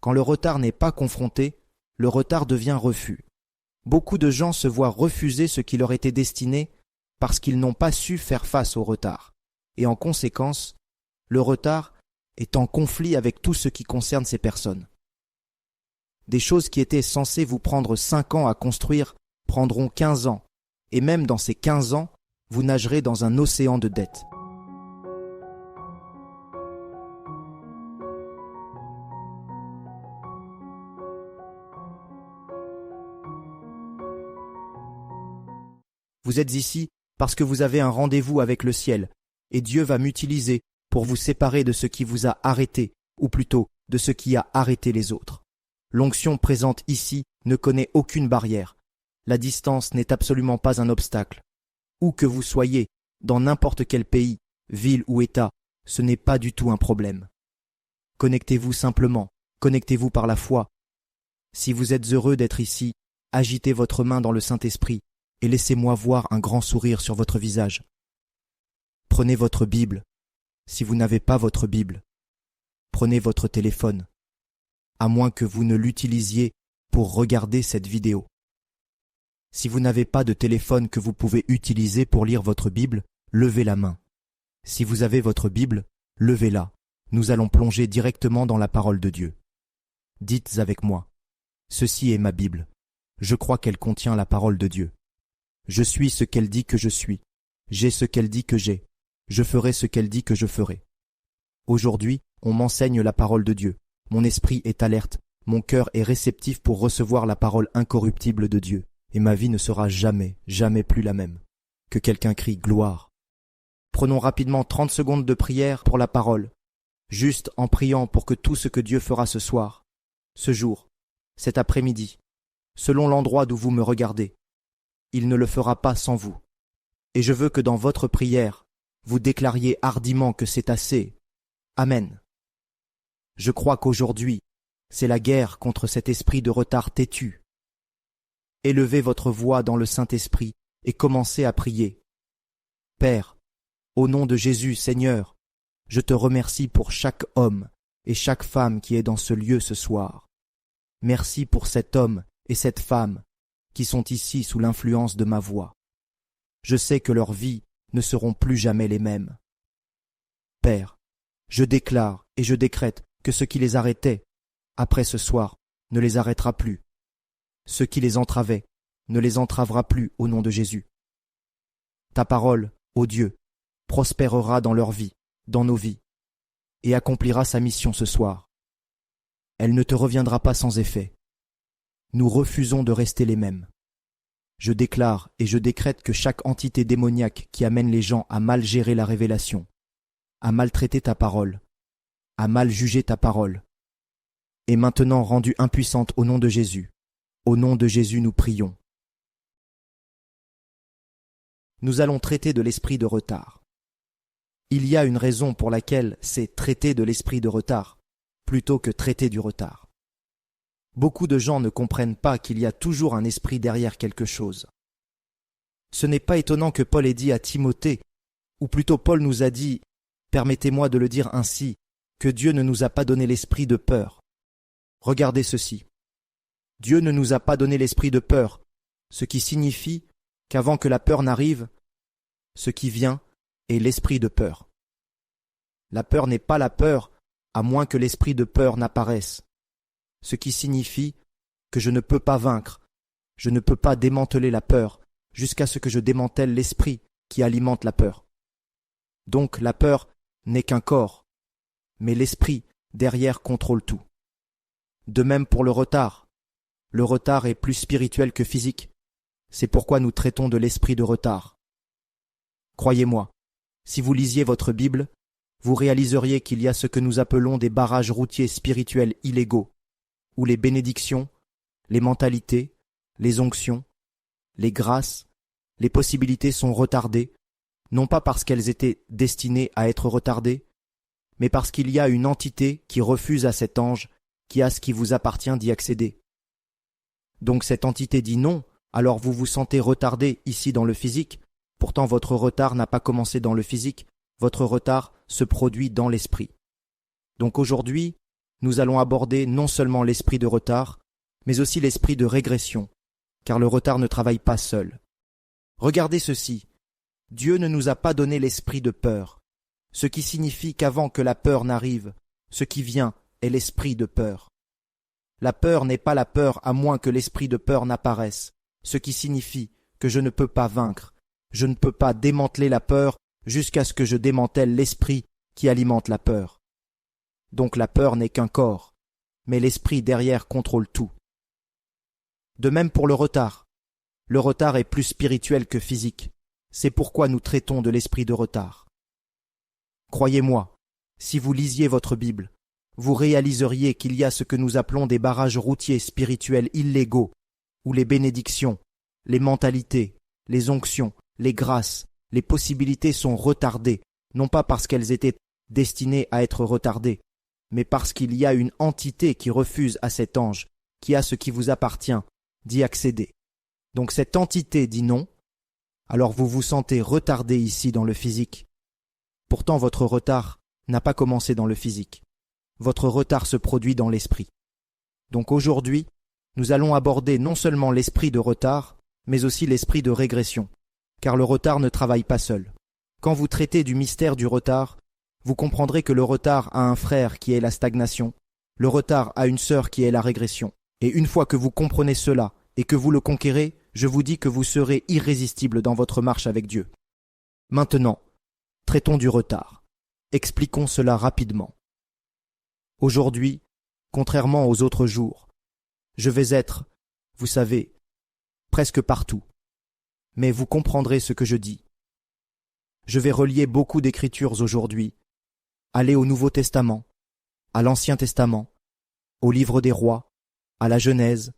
Quand le retard n'est pas confronté, le retard devient refus. Beaucoup de gens se voient refuser ce qui leur était destiné parce qu'ils n'ont pas su faire face au retard. Et en conséquence, le retard est en conflit avec tout ce qui concerne ces personnes. Des choses qui étaient censées vous prendre 5 ans à construire prendront 15 ans, et même dans ces 15 ans, vous nagerez dans un océan de dettes. Vous êtes ici parce que vous avez un rendez-vous avec le ciel, et Dieu va m'utiliser pour vous séparer de ce qui vous a arrêté, ou plutôt de ce qui a arrêté les autres. L'onction présente ici ne connaît aucune barrière. La distance n'est absolument pas un obstacle. Où que vous soyez, dans n'importe quel pays, ville ou État, ce n'est pas du tout un problème. Connectez-vous simplement, connectez-vous par la foi. Si vous êtes heureux d'être ici, agitez votre main dans le Saint-Esprit et laissez-moi voir un grand sourire sur votre visage. Prenez votre Bible. Si vous n'avez pas votre Bible, prenez votre téléphone, à moins que vous ne l'utilisiez pour regarder cette vidéo. Si vous n'avez pas de téléphone que vous pouvez utiliser pour lire votre Bible, levez la main. Si vous avez votre Bible, levez-la. Nous allons plonger directement dans la parole de Dieu. Dites avec moi, « Ceci est ma Bible. Je crois qu'elle contient la parole de Dieu. Je suis ce qu'elle dit que je suis. J'ai ce qu'elle dit que j'ai. Je ferai ce qu'elle dit que je ferai. » Aujourd'hui, on m'enseigne la parole de Dieu. Mon esprit est alerte. Mon cœur est réceptif pour recevoir la parole incorruptible de Dieu. Et ma vie ne sera jamais, jamais plus la même. Que quelqu'un crie « Gloire ». Prenons rapidement 30 secondes de prière pour la parole, juste en priant pour que tout ce que Dieu fera ce soir, ce jour, cet après-midi, selon l'endroit d'où vous me regardez, il ne le fera pas sans vous. Et je veux que dans votre prière, vous déclariez hardiment que c'est assez. Amen. Je crois qu'aujourd'hui, c'est la guerre contre cet esprit de retard têtu. Élevez votre voix dans le Saint-Esprit et commencez à prier. Père, au nom de Jésus, Seigneur, je te remercie pour chaque homme et chaque femme qui est dans ce lieu ce soir. Merci pour cet homme et cette femme qui sont ici sous l'influence de ma voix. Je sais que leurs vies ne seront plus jamais les mêmes. Père, je déclare et je décrète que ce qui les arrêtait, après ce soir, ne les arrêtera plus. Ce qui les entravait ne les entravera plus au nom de Jésus. Ta parole, ô Dieu, prospérera dans leur vie, dans nos vies, et accomplira sa mission ce soir. Elle ne te reviendra pas sans effet. Nous refusons de rester les mêmes. Je déclare et je décrète que chaque entité démoniaque qui amène les gens à mal gérer la révélation, à maltraiter ta parole, à mal juger ta parole, est maintenant rendue impuissante au nom de Jésus. Au nom de Jésus, nous prions. Nous allons traiter de l'esprit de retard. Il y a une raison pour laquelle c'est traiter de l'esprit de retard, plutôt que traiter du retard. Beaucoup de gens ne comprennent pas qu'il y a toujours un esprit derrière quelque chose. Ce n'est pas étonnant que Paul ait dit à Timothée, ou plutôt Paul nous a dit, permettez-moi de le dire ainsi, que Dieu ne nous a pas donné l'esprit de peur. Regardez ceci. Dieu ne nous a pas donné l'esprit de peur, ce qui signifie qu'avant que la peur n'arrive, ce qui vient est l'esprit de peur. La peur n'est pas la peur, à moins que l'esprit de peur n'apparaisse, ce qui signifie que je ne peux pas vaincre, je ne peux pas démanteler la peur jusqu'à ce que je démantèle l'esprit qui alimente la peur. Donc la peur n'est qu'un corps, mais l'esprit derrière contrôle tout. De même pour le retard. Le retard est plus spirituel que physique. C'est pourquoi nous traitons de l'esprit de retard. Croyez-moi, si vous lisiez votre Bible, vous réaliseriez qu'il y a ce que nous appelons des barrages routiers spirituels illégaux, où les bénédictions, les mentalités, les onctions, les grâces, les possibilités sont retardées, non pas parce qu'elles étaient destinées à être retardées, mais parce qu'il y a une entité qui refuse à cet ange qui a ce qui vous appartient d'y accéder. Donc cette entité dit non, alors vous vous sentez retardé ici dans le physique, pourtant votre retard n'a pas commencé dans le physique, votre retard se produit dans l'esprit. Donc aujourd'hui, nous allons aborder non seulement l'esprit de retard, mais aussi l'esprit de régression, car le retard ne travaille pas seul. Regardez ceci. Dieu ne nous a pas donné l'esprit de peur, ce qui signifie qu'avant que la peur n'arrive, ce qui vient est l'esprit de peur. La peur n'est pas la peur à moins que l'esprit de peur n'apparaisse, ce qui signifie que je ne peux pas vaincre, je ne peux pas démanteler la peur jusqu'à ce que je démantèle l'esprit qui alimente la peur. Donc la peur n'est qu'un corps, mais l'esprit derrière contrôle tout. De même pour le retard. Le retard est plus spirituel que physique. C'est pourquoi nous traitons de l'esprit de retard. Croyez-moi, si vous lisiez votre Bible, vous réaliseriez qu'il y a ce que nous appelons des barrages routiers spirituels illégaux, où les bénédictions, les mentalités, les onctions, les grâces, les possibilités sont retardées, non pas parce qu'elles étaient destinées à être retardées, mais parce qu'il y a une entité qui refuse à cet ange, qui a ce qui vous appartient, d'y accéder. Donc cette entité dit non, alors vous vous sentez retardé ici dans le physique. Pourtant votre retard n'a pas commencé dans le physique. Votre retard se produit dans l'esprit. Donc aujourd'hui, nous allons aborder non seulement l'esprit de retard, mais aussi l'esprit de régression, car le retard ne travaille pas seul. Quand vous traitez du mystère du retard, vous comprendrez que le retard a un frère qui est la stagnation, le retard a une sœur qui est la régression. Et une fois que vous comprenez cela et que vous le conquérez, je vous dis que vous serez irrésistible dans votre marche avec Dieu. Maintenant, traitons du retard. Expliquons cela rapidement. Aujourd'hui, contrairement aux autres jours, je vais être, vous savez, presque partout. Mais vous comprendrez ce que je dis. Je vais relier beaucoup d'écritures aujourd'hui, aller au Nouveau Testament, à l'Ancien Testament, au Livre des Rois, à la Genèse,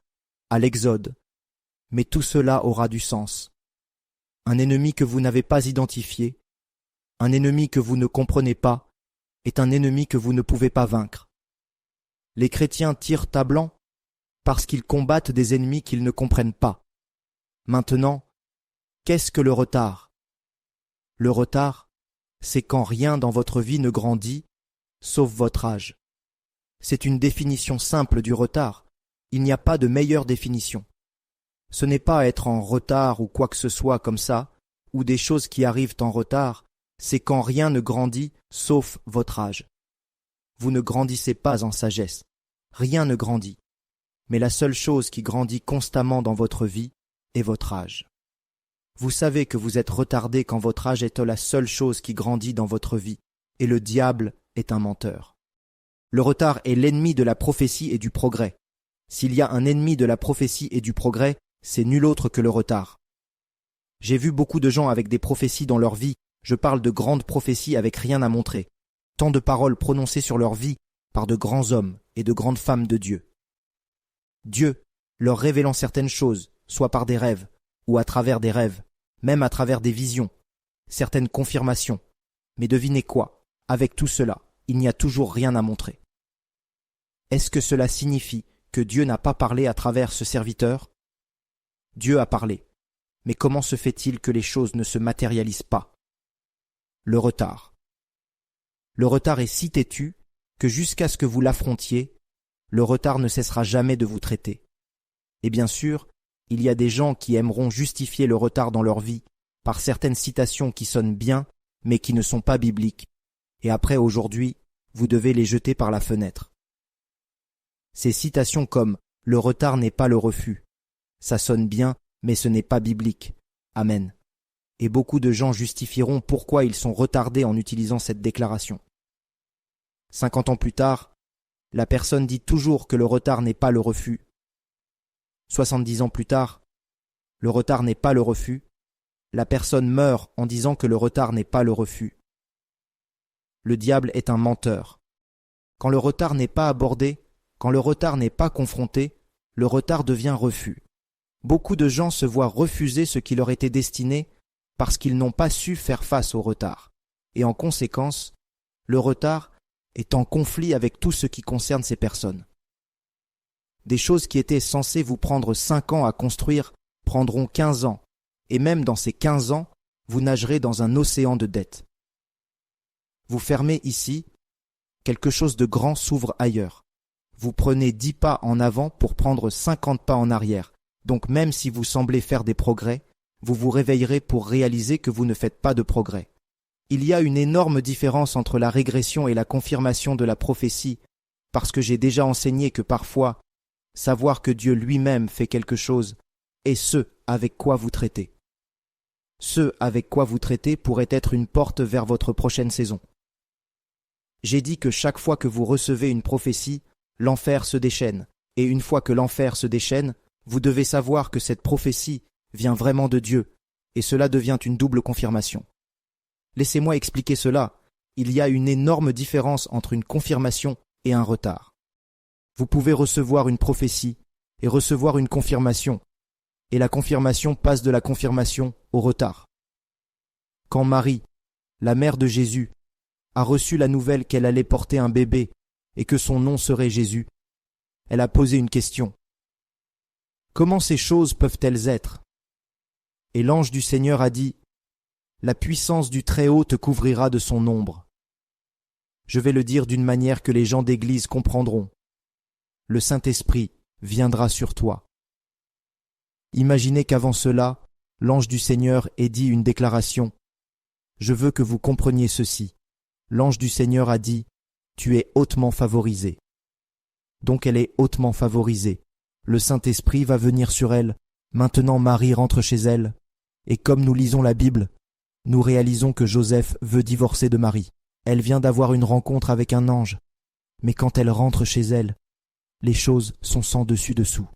à l'Exode, mais tout cela aura du sens. Un ennemi que vous n'avez pas identifié, un ennemi que vous ne comprenez pas, est un ennemi que vous ne pouvez pas vaincre. Les chrétiens tirent à blanc parce qu'ils combattent des ennemis qu'ils ne comprennent pas. Maintenant, qu'est-ce que le retard? Le retard, c'est quand rien dans votre vie ne grandit, sauf votre âge. C'est une définition simple du retard. Il n'y a pas de meilleure définition. Ce n'est pas être en retard ou quoi que ce soit comme ça, ou des choses qui arrivent en retard, c'est quand rien ne grandit sauf votre âge. Vous ne grandissez pas en sagesse. Rien ne grandit. Mais la seule chose qui grandit constamment dans votre vie est votre âge. Vous savez que vous êtes retardé quand votre âge est la seule chose qui grandit dans votre vie, et le diable est un menteur. Le retard est l'ennemi de la prophétie et du progrès. S'il y a un ennemi de la prophétie et du progrès, c'est nul autre que le retard. J'ai vu beaucoup de gens avec des prophéties dans leur vie, je parle de grandes prophéties avec rien à montrer, tant de paroles prononcées sur leur vie par de grands hommes et de grandes femmes de Dieu. Dieu, leur révélant certaines choses, soit par des rêves, ou à travers des rêves, même à travers des visions, certaines confirmations. Mais devinez quoi, avec tout cela, il n'y a toujours rien à montrer. Est-ce que cela signifie que Dieu n'a pas parlé à travers ce serviteur? Dieu a parlé, mais comment se fait-il que les choses ne se matérialisent pas? Le retard. Le retard est si têtu que jusqu'à ce que vous l'affrontiez, le retard ne cessera jamais de vous traiter. Et bien sûr, il y a des gens qui aimeront justifier le retard dans leur vie par certaines citations qui sonnent bien, mais qui ne sont pas bibliques. Et après, aujourd'hui, vous devez les jeter par la fenêtre. Ces citations comme « le retard n'est pas le refus », ça sonne bien, mais ce n'est pas biblique. Amen. Et beaucoup de gens justifieront pourquoi ils sont retardés en utilisant cette déclaration. 50 ans plus tard, la personne dit toujours que le retard n'est pas le refus. 70 ans plus tard, le retard n'est pas le refus. La personne meurt en disant que le retard n'est pas le refus. Le diable est un menteur. Quand le retard n'est pas abordé, quand le retard n'est pas confronté, le retard devient refus. Beaucoup de gens se voient refuser ce qui leur était destiné parce qu'ils n'ont pas su faire face au retard. Et en conséquence, le retard est en conflit avec tout ce qui concerne ces personnes. Des choses qui étaient censées vous prendre 5 ans à construire prendront 15 ans, et même dans ces 15 ans, vous nagerez dans un océan de dettes. Vous fermez ici, quelque chose de grand s'ouvre ailleurs. vous prenez 10 pas en avant pour prendre 50 pas en arrière. Donc même si vous semblez faire des progrès, vous vous réveillerez pour réaliser que vous ne faites pas de progrès. Il y a une énorme différence entre la régression et la confirmation de la prophétie, parce que j'ai déjà enseigné que parfois, savoir que Dieu lui-même fait quelque chose est ce avec quoi vous traitez. Ce avec quoi vous traitez pourrait être une porte vers votre prochaine saison. J'ai dit que chaque fois que vous recevez une prophétie, l'enfer se déchaîne, et une fois que l'enfer se déchaîne, vous devez savoir que cette prophétie vient vraiment de Dieu, et cela devient une double confirmation. Laissez-moi expliquer cela. Il y a une énorme différence entre une confirmation et un retard. Vous pouvez recevoir une prophétie et recevoir une confirmation, et la confirmation passe de la confirmation au retard. Quand Marie, la mère de Jésus, a reçu la nouvelle qu'elle allait porter un bébé et que son nom serait Jésus, elle a posé une question. Comment ces choses peuvent-elles être? Et l'ange du Seigneur a dit, la puissance du Très-Haut te couvrira de son ombre. Je vais le dire d'une manière que les gens d'église comprendront. Le Saint-Esprit viendra sur toi. Imaginez qu'avant cela, l'ange du Seigneur ait dit une déclaration. Je veux que vous compreniez ceci. L'ange du Seigneur a dit, tu es hautement favorisé. Donc elle est hautement favorisée. Le Saint-Esprit va venir sur elle. Maintenant Marie rentre chez elle. Et comme nous lisons la Bible, nous réalisons que Joseph veut divorcer de Marie. Elle vient d'avoir une rencontre avec un ange. Mais quand elle rentre chez elle, les choses sont sans dessus-dessous.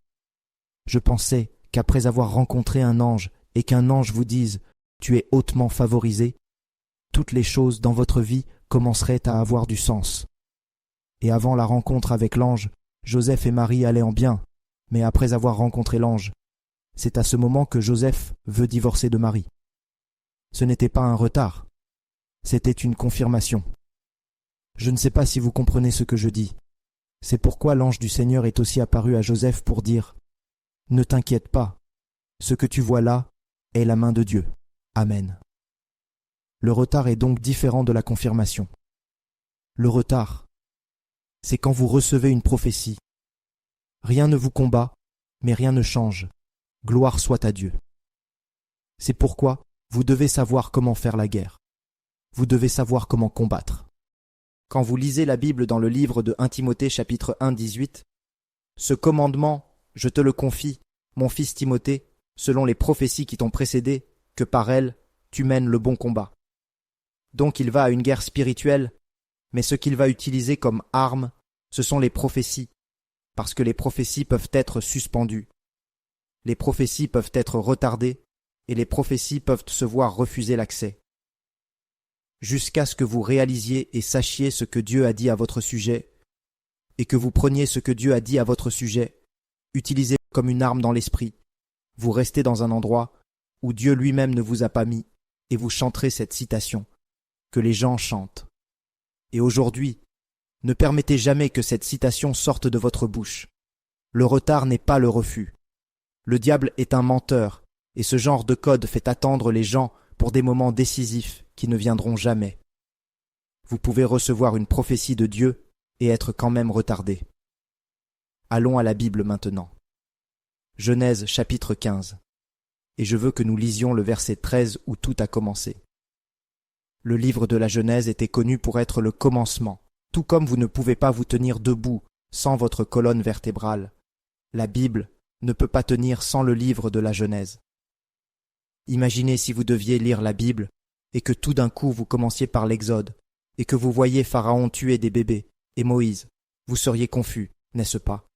Je pensais qu'après avoir rencontré un ange et qu'un ange vous dise « tu es hautement favorisé », toutes les choses dans votre vie commenceraient à avoir du sens. Et avant la rencontre avec l'ange, Joseph et Marie allaient en bien, mais après avoir rencontré l'ange, c'est à ce moment que Joseph veut divorcer de Marie. Ce n'était pas un retard, c'était une confirmation. Je ne sais pas si vous comprenez ce que je dis. C'est pourquoi l'ange du Seigneur est aussi apparu à Joseph pour dire « Ne t'inquiète pas, ce que tu vois là est la main de Dieu. Amen. » Le retard est donc différent de la confirmation. Le retard, c'est quand vous recevez une prophétie. Rien ne vous combat, mais rien ne change. Gloire soit à Dieu. C'est pourquoi vous devez savoir comment faire la guerre. Vous devez savoir comment combattre. Quand vous lisez la Bible dans le livre de 1 Timothée chapitre 1, 18, « Ce commandement, je te le confie, mon fils Timothée, selon les prophéties qui t'ont précédé, que par elles, tu mènes le bon combat. » Donc il va à une guerre spirituelle, mais ce qu'il va utiliser comme arme, ce sont les prophéties, parce que les prophéties peuvent être suspendues. Les prophéties peuvent être retardées, et les prophéties peuvent se voir refuser l'accès. Jusqu'à ce que vous réalisiez et sachiez ce que Dieu a dit à votre sujet, et que vous preniez ce que Dieu a dit à votre sujet, utilisez-le comme une arme dans l'esprit. Vous restez dans un endroit où Dieu lui-même ne vous a pas mis, et vous chanterez cette citation, que les gens chantent. Et aujourd'hui, ne permettez jamais que cette citation sorte de votre bouche. Le retard n'est pas le refus. Le diable est un menteur, et ce genre de code fait attendre les gens pour des moments décisifs qui ne viendront jamais. Vous pouvez recevoir une prophétie de Dieu et être quand même retardé. Allons à la Bible maintenant. Genèse chapitre 15. Et je veux que nous lisions le verset 13 où tout a commencé. Le livre de la Genèse était connu pour être le commencement. Tout comme vous ne pouvez pas vous tenir debout sans votre colonne vertébrale, la Bible ne peut pas tenir sans le livre de la Genèse. Imaginez si vous deviez lire la Bible et que tout d'un coup vous commenciez par l'Exode et que vous voyez Pharaon tuer des bébés et Moïse. Vous seriez confus, n'est-ce pas?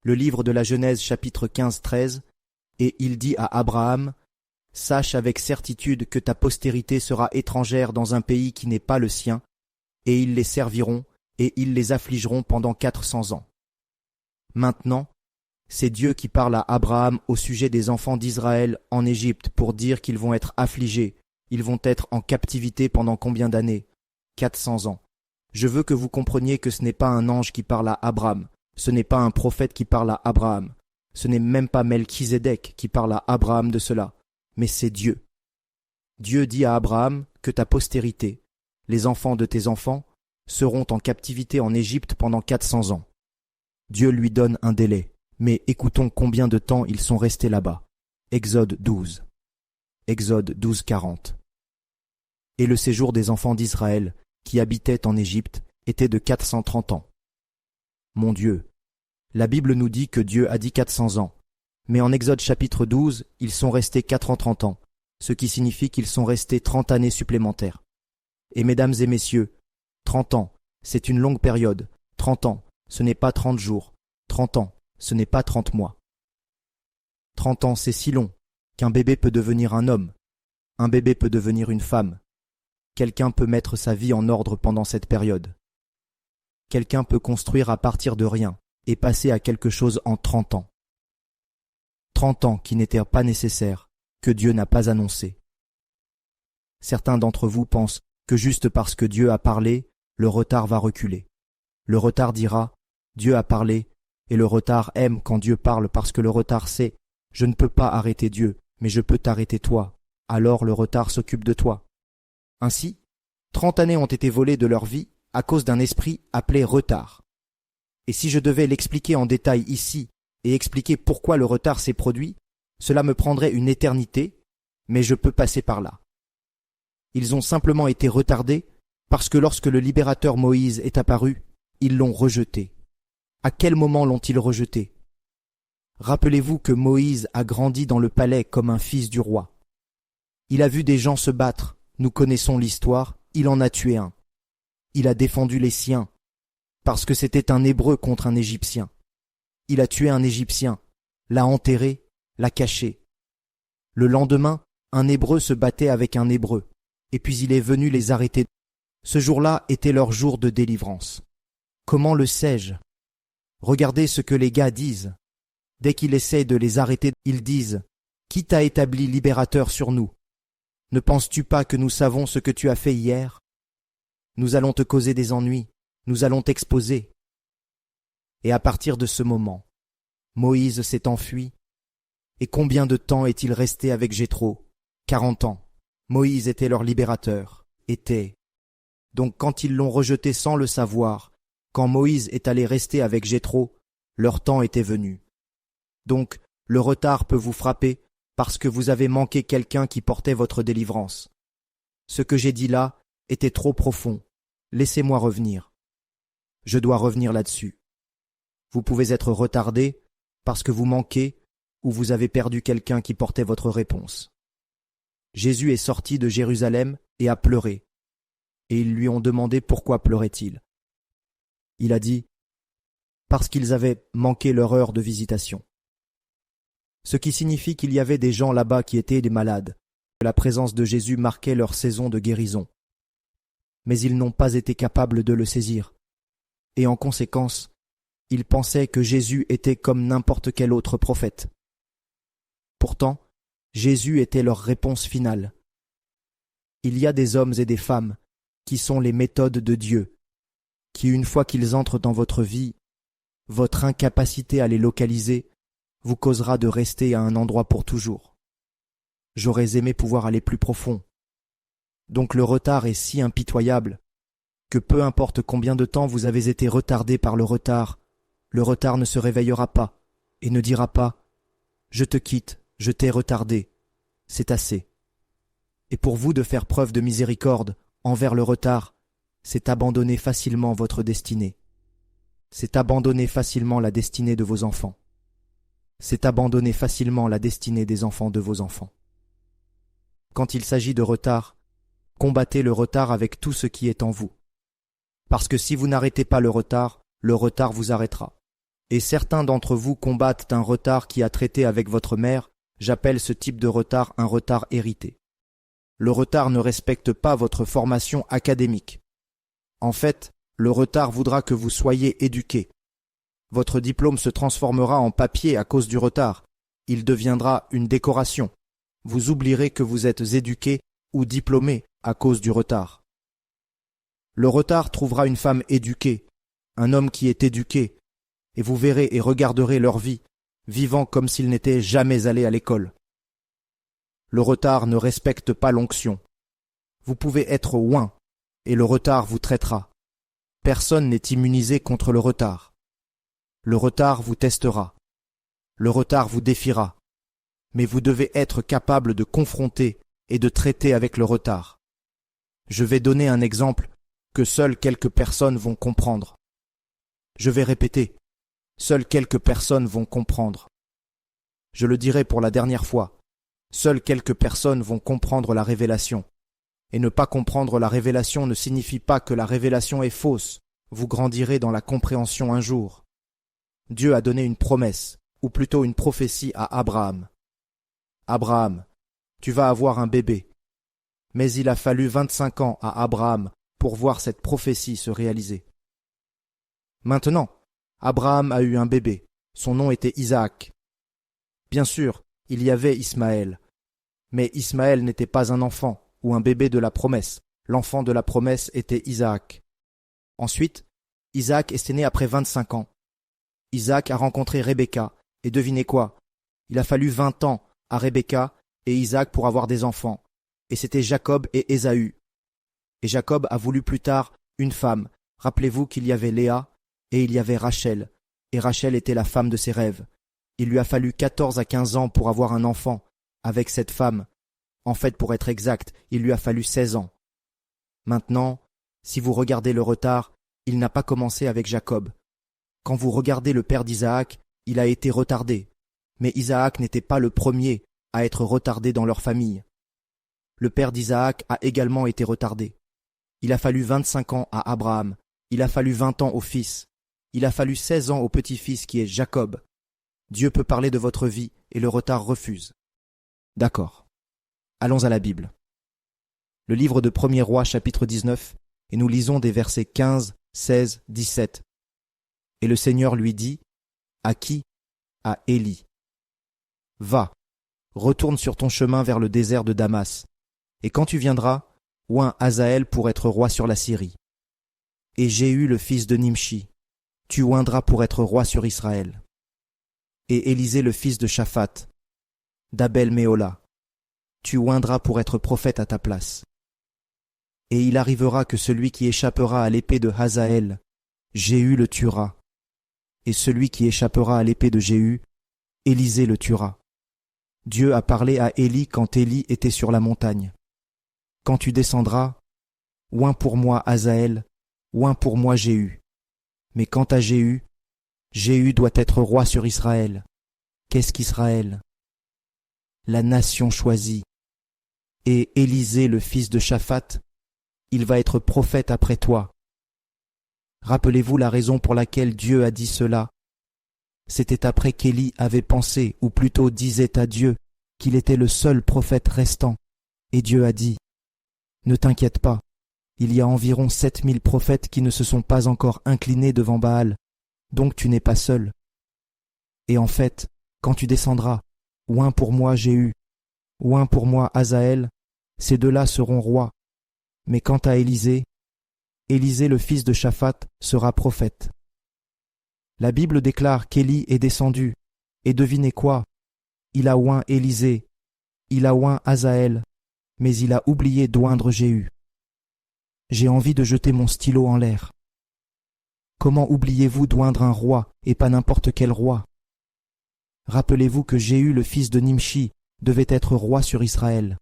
Le livre de la Genèse chapitre 15-13 « Et il dit à Abraham, « Sache avec certitude que ta postérité sera étrangère dans un pays qui n'est pas le sien, et ils les serviront, et ils les affligeront pendant 400 ans. » Maintenant, c'est Dieu qui parle à Abraham au sujet des enfants d'Israël en Égypte pour dire qu'ils vont être affligés, ils vont être en captivité pendant combien d'années? 400 ans. Je veux que vous compreniez que ce n'est pas un ange qui parle à Abraham, ce n'est pas un prophète qui parle à Abraham, ce n'est même pas Melchizedek qui parle à Abraham de cela, mais c'est Dieu. Dieu dit à Abraham que ta postérité, les enfants de tes enfants, seront en captivité en Égypte pendant 400 ans. Dieu lui donne un délai. Mais écoutons combien de temps ils sont restés là-bas. Exode 12. Exode 12:40. Et le séjour des enfants d'Israël, qui habitaient en Égypte, était de 430 ans. Mon Dieu, la Bible nous dit que Dieu a dit 400 ans. Mais en Exode chapitre 12, ils sont restés 430 ans, ce qui signifie qu'ils sont restés 30 années supplémentaires. Et mesdames et messieurs, 30 ans, c'est une longue période. 30 ans, ce n'est pas 30 jours. 30 ans, ce n'est pas 30 mois. 30 ans, c'est si long qu'un bébé peut devenir un homme. Un bébé peut devenir une femme. Quelqu'un peut mettre sa vie en ordre pendant cette période. Quelqu'un peut construire à partir de rien et passer à quelque chose en 30 ans. 30 ans qui n'étaient pas nécessaires, que Dieu n'a pas annoncé. Certains d'entre vous pensent que juste parce que Dieu a parlé, le retard va reculer. Le retard dira « Dieu a parlé » et le retard aime quand Dieu parle parce que le retard sait « Je ne peux pas arrêter Dieu, mais je peux t'arrêter toi ». Alors le retard s'occupe de toi. Ainsi, 30 années ont été volées de leur vie à cause d'un esprit appelé retard. Et si je devais l'expliquer en détail ici et expliquer pourquoi le retard s'est produit, cela me prendrait une éternité, mais je peux passer par là. Ils ont simplement été retardés parce que lorsque le libérateur Moïse est apparu, ils l'ont rejeté. À quel moment l'ont-ils rejeté? Rappelez-vous que Moïse a grandi dans le palais comme un fils du roi. Il a vu des gens se battre, nous connaissons l'histoire, il en a tué un. Il a défendu les siens, parce que c'était un Hébreu contre un Égyptien. Il a tué un Égyptien, l'a enterré, l'a caché. Le lendemain, un Hébreu se battait avec un Hébreu, et puis il est venu les arrêter. Ce jour-là était leur jour de délivrance. Comment le sais-je? Regardez ce que les gars disent. Dès qu'il essaie de les arrêter, ils disent « Qui t'a établi libérateur sur nous? Ne penses-tu pas que nous savons ce que tu as fait hier? Nous allons te causer des ennuis, nous allons t'exposer. » Et à partir de ce moment, Moïse s'est enfui. Et combien de temps est-il resté avec Jéthro? 40 ans. Moïse était leur libérateur, était. Donc quand ils l'ont rejeté sans le savoir, quand Moïse est allé rester avec Jéthro, leur temps était venu. Donc, le retard peut vous frapper parce que vous avez manqué quelqu'un qui portait votre délivrance. Ce que j'ai dit là était trop profond. Laissez-moi revenir. Je dois revenir là-dessus. Vous pouvez être retardé parce que vous manquez ou vous avez perdu quelqu'un qui portait votre réponse. Jésus est sorti de Jérusalem et a pleuré. Et ils lui ont demandé pourquoi pleurait-il. Il a dit « Parce qu'ils avaient manqué leur heure de visitation ». Ce qui signifie qu'il y avait des gens là-bas qui étaient des malades, que la présence de Jésus marquait leur saison de guérison. Mais ils n'ont pas été capables de le saisir. Et en conséquence, ils pensaient que Jésus était comme n'importe quel autre prophète. Pourtant, Jésus était leur réponse finale. Il y a des hommes et des femmes qui sont les méthodes de Dieu, qui une fois qu'ils entrent dans votre vie, votre incapacité à les localiser vous causera de rester à un endroit pour toujours. J'aurais aimé pouvoir aller plus profond. Donc le retard est si impitoyable que peu importe combien de temps vous avez été retardé par le retard ne se réveillera pas et ne dira pas « Je te quitte, je t'ai retardé, c'est assez ». Et pour vous de faire preuve de miséricorde envers le retard, c'est abandonner facilement votre destinée. C'est abandonner facilement la destinée de vos enfants. C'est abandonner facilement la destinée des enfants de vos enfants. Quand il s'agit de retard, combattez le retard avec tout ce qui est en vous. Parce que si vous n'arrêtez pas le retard vous arrêtera. Et certains d'entre vous combattent un retard qui a traité avec votre mère, j'appelle ce type de retard un retard hérité. Le retard ne respecte pas votre formation académique. En fait, le retard voudra que vous soyez éduqué. Votre diplôme se transformera en papier à cause du retard. Il deviendra une décoration. Vous oublierez que vous êtes éduqué ou diplômé à cause du retard. Le retard trouvera une femme éduquée, un homme qui est éduqué, et vous verrez et regarderez leur vie, vivant comme s'ils n'étaient jamais allés à l'école. Le retard ne respecte pas l'onction. Vous pouvez être oint, et le retard vous traitera. Personne n'est immunisé contre le retard. Le retard vous testera. Le retard vous défiera. Mais vous devez être capable de confronter et de traiter avec le retard. Je vais donner un exemple que seules quelques personnes vont comprendre. Je vais répéter, seules quelques personnes vont comprendre. Je le dirai pour la dernière fois, seules quelques personnes vont comprendre la révélation. Et ne pas comprendre la révélation ne signifie pas que la révélation est fausse. Vous grandirez dans la compréhension un jour. Dieu a donné une promesse, ou plutôt une prophétie à Abraham. Abraham, tu vas avoir un bébé. Mais il a fallu 25 ans à Abraham pour voir cette prophétie se réaliser. Maintenant, Abraham a eu un bébé. Son nom était Isaac. Bien sûr, il y avait Ismaël. Mais Ismaël n'était pas un enfant ou un bébé de la promesse. L'enfant de la promesse était Isaac. Ensuite, Isaac est né après 25 ans. Isaac a rencontré Rebecca, et devinez quoi? Il a fallu 20 ans à Rebecca et Isaac pour avoir des enfants. Et c'était Jacob et Ésaü. Et Jacob a voulu plus tard une femme. Rappelez-vous qu'il y avait Léa et il y avait Rachel. Et Rachel était la femme de ses rêves. Il lui a fallu 14 à 15 ans pour avoir un enfant avec cette femme. En fait, pour être exact, il lui a fallu 16 ans. Maintenant, si vous regardez le retard, il n'a pas commencé avec Jacob. Quand vous regardez le père d'Isaac, il a été retardé. Mais Isaac n'était pas le premier à être retardé dans leur famille. Le père d'Isaac a également été retardé. Il a fallu 25 ans à Abraham. Il a fallu 20 ans au fils. Il a fallu 16 ans au petit-fils qui est Jacob. Dieu peut parler de votre vie et le retard refuse. D'accord. Allons à la Bible. Le livre de 1er Roi chapitre 19 et nous lisons des versets 15, 16, 17. Et le Seigneur lui dit, à qui? À Élie. Va, retourne sur ton chemin vers le désert de Damas, et quand tu viendras, oint Hazaël pour être roi sur la Syrie. Et Jéhu le fils de Nimshi, tu oindras pour être roi sur Israël. Et Élisée le fils de Shaphat, d'Abel Méhola, tu oindras pour être prophète à ta place. Et il arrivera que celui qui échappera à l'épée de Hazaël, Jéhu le tuera, et celui qui échappera à l'épée de Jéhu, Élisée le tuera. Dieu a parlé à Élie quand Élie était sur la montagne. Quand tu descendras, oint pour moi Hazaël, oint pour moi Jéhu. Mais quant à Jéhu, Jéhu doit être roi sur Israël. Qu'est-ce qu'Israël? La nation choisie. Et Élisée le fils de Shaphat, il va être prophète après toi. Rappelez-vous la raison pour laquelle Dieu a dit cela. C'était après qu'Élie avait pensé, ou plutôt disait à Dieu, qu'il était le seul prophète restant. Et Dieu a dit, « Ne t'inquiète pas, il y a environ 7000 prophètes qui ne se sont pas encore inclinés devant Baal, donc tu n'es pas seul. Et en fait, quand tu descendras, oint pour moi Jéhu, oint pour moi Hazaël, ces deux-là seront rois. Mais quant à Élisée, Élisée le fils de Shaphat sera prophète. » La Bible déclare qu'Élie est descendu, et devinez quoi? Il a oint Élisée, il a oint Hazaël, mais il a oublié d'oindre Jéhu. J'ai envie de jeter mon stylo en l'air. Comment oubliez-vous d'oindre un roi, et pas n'importe quel roi? Rappelez-vous que Jéhu le fils de Nimshi devait être roi sur Israël.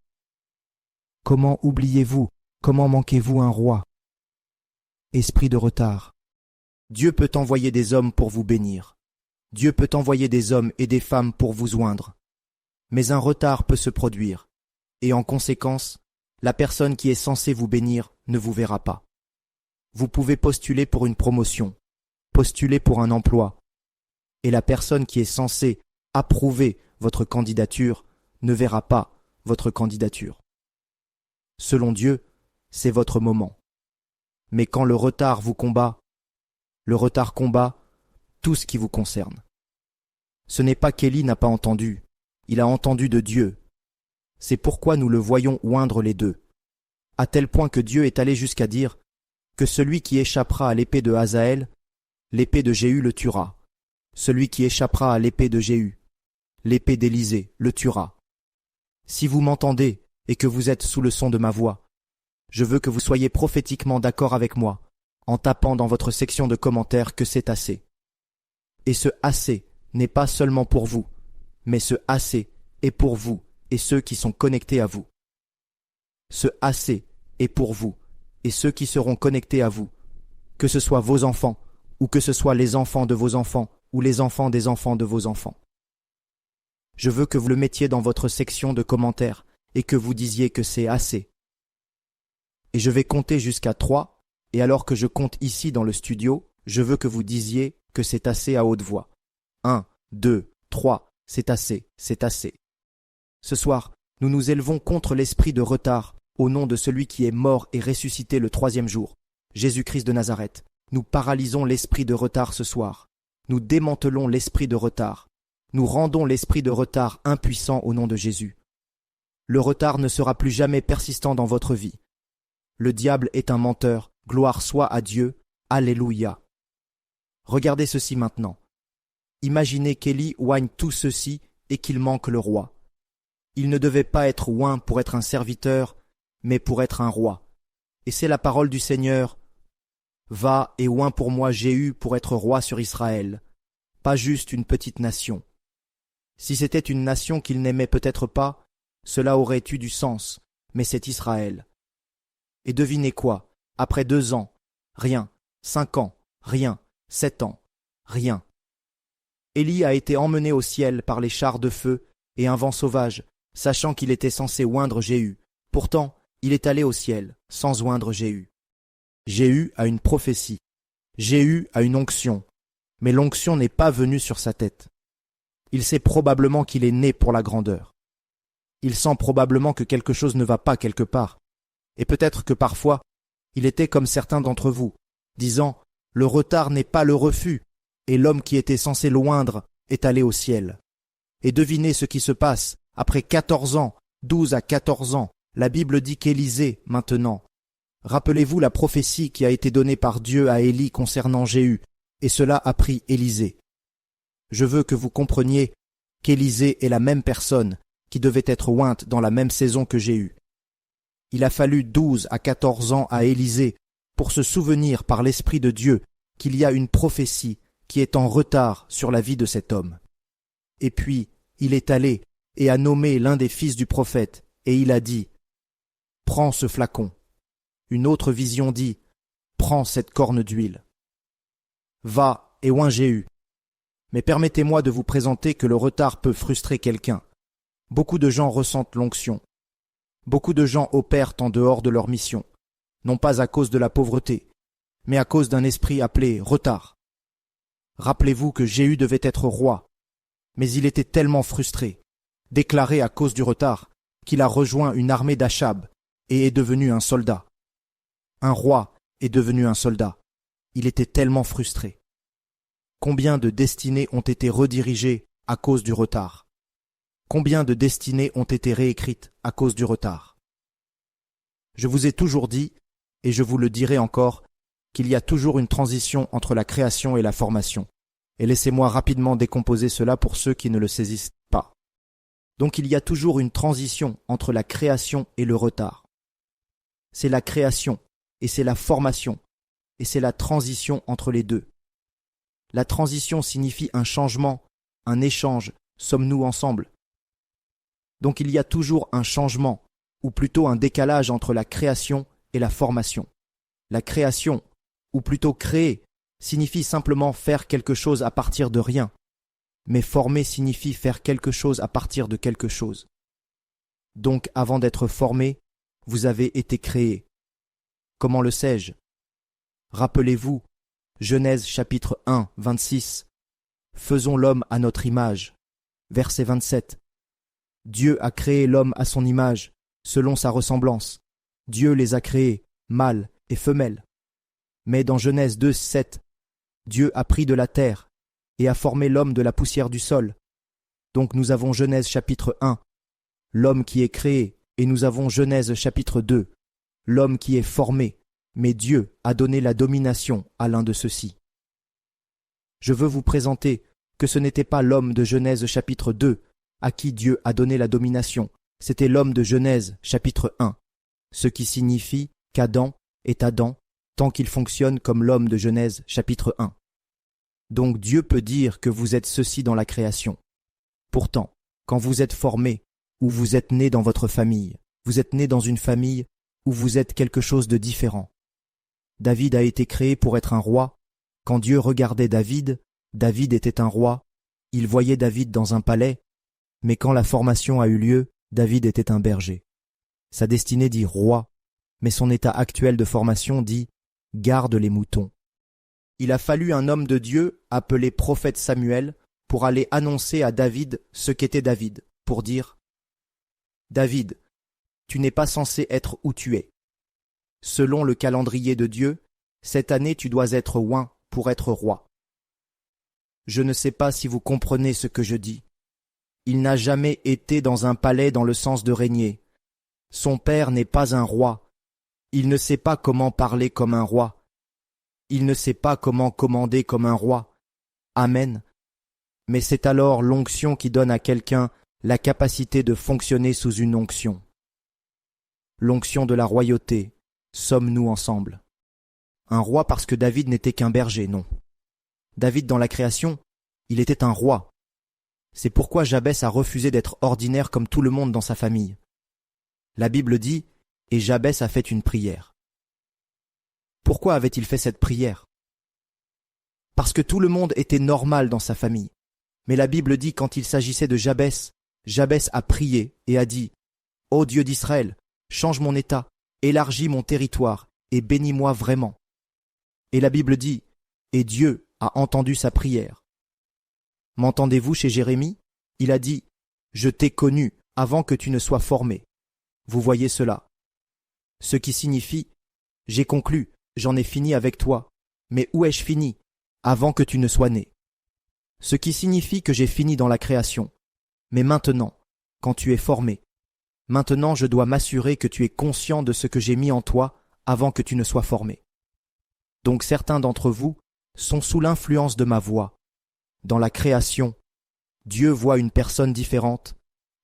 Comment oubliez-vous, comment manquez-vous un roi? Esprit de retard. Dieu peut envoyer des hommes pour vous bénir. Dieu peut envoyer des hommes et des femmes pour vous oindre. Mais un retard peut se produire, et en conséquence, la personne qui est censée vous bénir ne vous verra pas. Vous pouvez postuler pour une promotion, postuler pour un emploi, et la personne qui est censée approuver votre candidature ne verra pas votre candidature. Selon Dieu, c'est votre moment. Mais quand le retard vous combat, le retard combat tout ce qui vous concerne. Ce n'est pas qu'Élie n'a pas entendu, il a entendu de Dieu. C'est pourquoi nous le voyons oindre les deux, à tel point que Dieu est allé jusqu'à dire que celui qui échappera à l'épée de Hazaël, l'épée de Jéhu le tuera. Celui qui échappera à l'épée de Jéhu, l'épée d'Élisée le tuera. Si vous m'entendez et que vous êtes sous le son de ma voix, je veux que vous soyez prophétiquement d'accord avec moi, en tapant dans votre section de commentaires que c'est assez. Et ce assez n'est pas seulement pour vous, mais ce assez est pour vous et ceux qui sont connectés à vous. Ce assez est pour vous et ceux qui seront connectés à vous, que ce soit vos enfants, ou que ce soit les enfants de vos enfants, ou les enfants des enfants de vos enfants. Je veux que vous le mettiez dans votre section de commentaires et que vous disiez que c'est assez. Et je vais compter jusqu'à 3, et alors que je compte ici dans le studio, je veux que vous disiez que c'est assez à haute voix. 1, 2, 3, c'est assez, c'est assez. Ce soir, nous nous élevons contre l'esprit de retard au nom de celui qui est mort et ressuscité le 3e jour, Jésus-Christ de Nazareth. Nous paralysons l'esprit de retard ce soir. Nous démantelons l'esprit de retard. Nous rendons l'esprit de retard impuissant au nom de Jésus. Le retard ne sera plus jamais persistant dans votre vie. Le diable est un menteur, gloire soit à Dieu, Alléluia. Regardez ceci maintenant. Imaginez qu'Élie oigne tout ceci et qu'il manque le roi. Il ne devait pas être oint pour être un serviteur, mais pour être un roi. Et c'est la parole du Seigneur. Va et oins pour moi Jéhu pour être roi sur Israël, pas juste une petite nation. Si c'était une nation qu'il n'aimait peut-être pas, cela aurait eu du sens, mais c'est Israël. Et devinez quoi, après 2 ans, rien, 5 ans, rien, 7 ans, rien. Élie a été emmené au ciel par les chars de feu et un vent sauvage, sachant qu'il était censé oindre Jéhu. Pourtant, il est allé au ciel, sans oindre Jéhu. Jéhu a une prophétie. Jéhu a une onction. Mais l'onction n'est pas venue sur sa tête. Il sait probablement qu'il est né pour la grandeur. Il sent probablement que quelque chose ne va pas quelque part. Et peut-être que parfois, il était comme certains d'entre vous, disant « Le retard n'est pas le refus », et l'homme qui était censé l'oindre est allé au ciel. Et devinez ce qui se passe, après 14 ans, 12 à 14 ans, la Bible dit qu'Élisée, maintenant. Rappelez-vous la prophétie qui a été donnée par Dieu à Élie concernant Jéhu, et cela a pris Élisée. Je veux que vous compreniez qu'Élisée est la même personne qui devait être ointe dans la même saison que Jéhu. Il a fallu 12 à 14 ans à Élisée pour se souvenir par l'Esprit de Dieu qu'il y a une prophétie qui est en retard sur la vie de cet homme. Et puis, il est allé et a nommé l'un des fils du prophète, et il a dit « Prends ce flacon ». Une autre vision dit « Prends cette corne d'huile. Va et oins Jéhu. » Mais permettez-moi de vous présenter que le retard peut frustrer quelqu'un. Beaucoup de gens ressentent l'onction. Beaucoup de gens opèrent en dehors de leur mission, non pas à cause de la pauvreté, mais à cause d'un esprit appelé retard. Rappelez-vous que Jéhu devait être roi, mais il était tellement frustré, déclaré à cause du retard, qu'il a rejoint une armée d'Achab et est devenu un soldat. Un roi est devenu un soldat. Il était tellement frustré. Combien de destinées ont été redirigées à cause du retard? Combien de destinées ont été réécrites à cause du retard? Je vous ai toujours dit, et je vous le dirai encore, qu'il y a toujours une transition entre la création et la formation. Et laissez-moi rapidement décomposer cela pour ceux qui ne le saisissent pas. Donc il y a toujours une transition entre la création et le retard. C'est la création, et c'est la formation, et c'est la transition entre les deux. La transition signifie un changement, un échange, sommes-nous ensemble? Donc il y a toujours un changement, ou plutôt un décalage entre la création et la formation. La création, ou plutôt créer, signifie simplement faire quelque chose à partir de rien, mais former signifie faire quelque chose à partir de quelque chose. Donc avant d'être formé, vous avez été créé. Comment le sais-je? Rappelez-vous, Genèse chapitre 1, 26. Faisons l'homme à notre image. Verset 27. Dieu a créé l'homme à son image, selon sa ressemblance. Dieu les a créés, mâles et femelles. Mais dans Genèse 2, 7, Dieu a pris de la terre et a formé l'homme de la poussière du sol. Donc nous avons Genèse chapitre 1, l'homme qui est créé, et nous avons Genèse chapitre 2, l'homme qui est formé, mais Dieu a donné la domination à l'un de ceux-ci. Je veux vous présenter que ce n'était pas l'homme de Genèse chapitre 2 à qui Dieu a donné la domination, c'était l'homme de Genèse chapitre 1, ce qui signifie qu'Adam est Adam tant qu'il fonctionne comme l'homme de Genèse chapitre 1. Donc Dieu peut dire que vous êtes ceci dans la création. Pourtant, quand vous êtes formé, ou vous êtes né dans votre famille, vous êtes né dans une famille où vous êtes quelque chose de différent. David a été créé pour être un roi. Quand Dieu regardait David, David était un roi. Il voyait David dans un palais, mais quand la formation a eu lieu, David était un berger. Sa destinée dit roi, mais son état actuel de formation dit garde les moutons. Il a fallu un homme de Dieu appelé prophète Samuel pour aller annoncer à David ce qu'était David, pour dire « David, tu n'es pas censé être où tu es. Selon le calendrier de Dieu, cette année tu dois être oint pour être roi. Je ne sais pas si vous comprenez ce que je dis. Il n'a jamais été dans un palais dans le sens de régner. Son père n'est pas un roi. Il ne sait pas comment parler comme un roi. Il ne sait pas comment commander comme un roi. Amen. Mais c'est alors l'onction qui donne à quelqu'un la capacité de fonctionner sous une onction. L'onction de la royauté, sommes-nous ensemble. Un roi parce que David n'était qu'un berger, non. David dans la création, il était un roi. C'est pourquoi Jabès a refusé d'être ordinaire comme tout le monde dans sa famille. La Bible dit, et Jabès a fait une prière. Pourquoi avait-il fait cette prière? Parce que tout le monde était normal dans sa famille. Mais la Bible dit quand il s'agissait de Jabès, Jabès a prié et a dit « Ô Dieu d'Israël, change mon état, élargis mon territoire et bénis-moi vraiment. » Et la Bible dit « Et Dieu a entendu sa prière. » M'entendez-vous chez Jérémie? Il a dit « Je t'ai connu avant que tu ne sois formé. » Vous voyez cela. Ce qui signifie « J'ai conclu, j'en ai fini avec toi, mais où ai-je fini? Avant que tu ne sois né. » Ce qui signifie que j'ai fini dans la création. Mais maintenant, quand tu es formé, maintenant je dois m'assurer que tu es conscient de ce que j'ai mis en toi avant que tu ne sois formé. Donc certains d'entre vous sont sous l'influence de ma voix. Dans la création, Dieu voit une personne différente.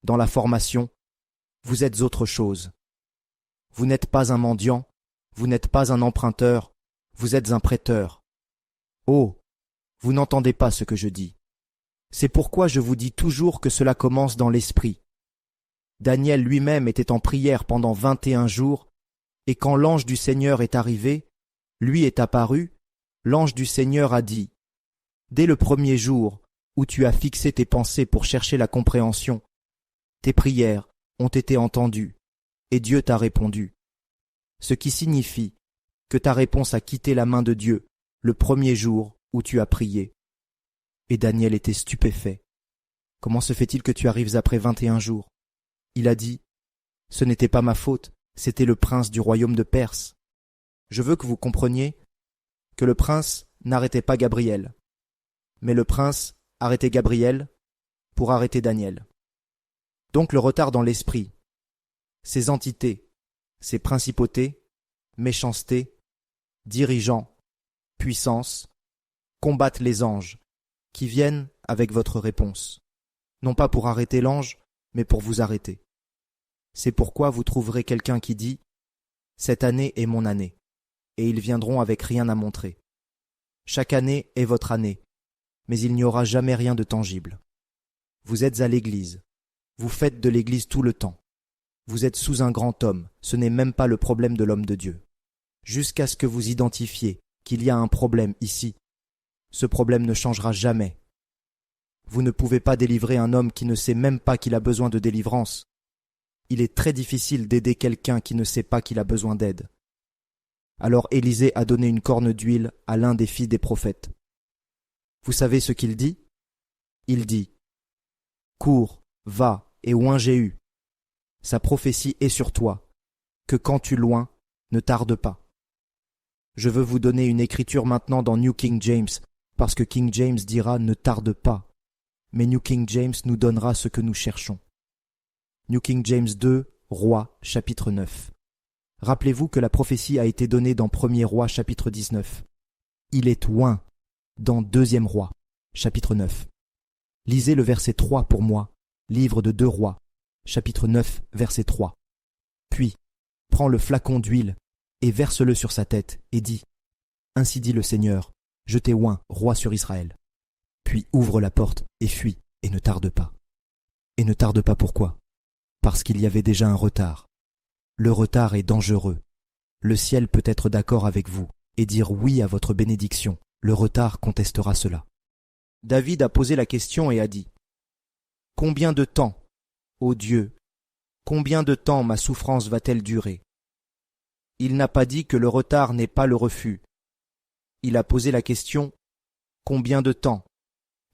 Dans la formation, vous êtes autre chose. Vous n'êtes pas un mendiant, vous n'êtes pas un emprunteur, vous êtes un prêteur. Oh, vous n'entendez pas ce que je dis. C'est pourquoi je vous dis toujours que cela commence dans l'esprit. Daniel lui-même était en prière pendant 21 jours, et quand l'ange du Seigneur est arrivé, lui est apparu, l'ange du Seigneur a dit « Dès le premier jour où tu as fixé tes pensées pour chercher la compréhension, tes prières ont été entendues, et Dieu t'a répondu. » Ce qui signifie que ta réponse a quitté la main de Dieu le premier jour où tu as prié. Et Daniel était stupéfait. Comment se fait-il que tu arrives après 21 jours? Il a dit, ce n'était pas ma faute, c'était le prince du royaume de Perse. Je veux que vous compreniez que le prince n'arrêtait pas Gabriel, mais le prince arrêtait Gabriel pour arrêter Daniel. Donc le retard dans l'esprit, ces entités, ces principautés, méchanceté, dirigeants, puissance, combattent les anges, qui viennent avec votre réponse, non pas pour arrêter l'ange, mais pour vous arrêter. C'est pourquoi vous trouverez quelqu'un qui dit « Cette année est mon année », et ils viendront avec rien à montrer. Chaque année est votre année, mais il n'y aura jamais rien de tangible. Vous êtes à l'église, vous faites de l'église tout le temps. Vous êtes sous un grand homme, ce n'est même pas le problème de l'homme de Dieu. Jusqu'à ce que vous identifiez qu'il y a un problème ici, ce problème ne changera jamais. Vous ne pouvez pas délivrer un homme qui ne sait même pas qu'il a besoin de délivrance. Il est très difficile d'aider quelqu'un qui ne sait pas qu'il a besoin d'aide. Alors Élisée a donné une corne d'huile à l'un des fils des prophètes. Vous savez ce qu'il dit? Il dit « Cours, va et oins Jéhu. Sa prophétie est sur toi, que quand tu l'oins, ne tarde pas. » Je veux vous donner une écriture maintenant dans New King James, parce que King James dira « ne tarde pas », mais New King James nous donnera ce que nous cherchons. New King James 2, Rois, chapitre 9. Rappelez-vous que la prophétie a été donnée dans 1er Roi, chapitre 19. Il est oint dans 2e Roi, chapitre 9. Lisez le verset 3 pour moi, livre de 2 Rois, chapitre 9, verset 3. Puis, prends le flacon d'huile et verse-le sur sa tête et dis « Ainsi dit le Seigneur, je t'ai oint roi sur Israël. » puis ouvre la porte et fuis, et ne tarde pas. Et ne tarde pas pourquoi? Parce qu'il y avait déjà un retard. Le retard est dangereux. Le ciel peut être d'accord avec vous et dire oui à votre bénédiction. Le retard contestera cela. David a posé la question et a dit « Combien de temps, ô Dieu, combien de temps ma souffrance va-t-elle durer ?» Il n'a pas dit que le retard n'est pas le refus. Il a posé la question « Combien de temps ?»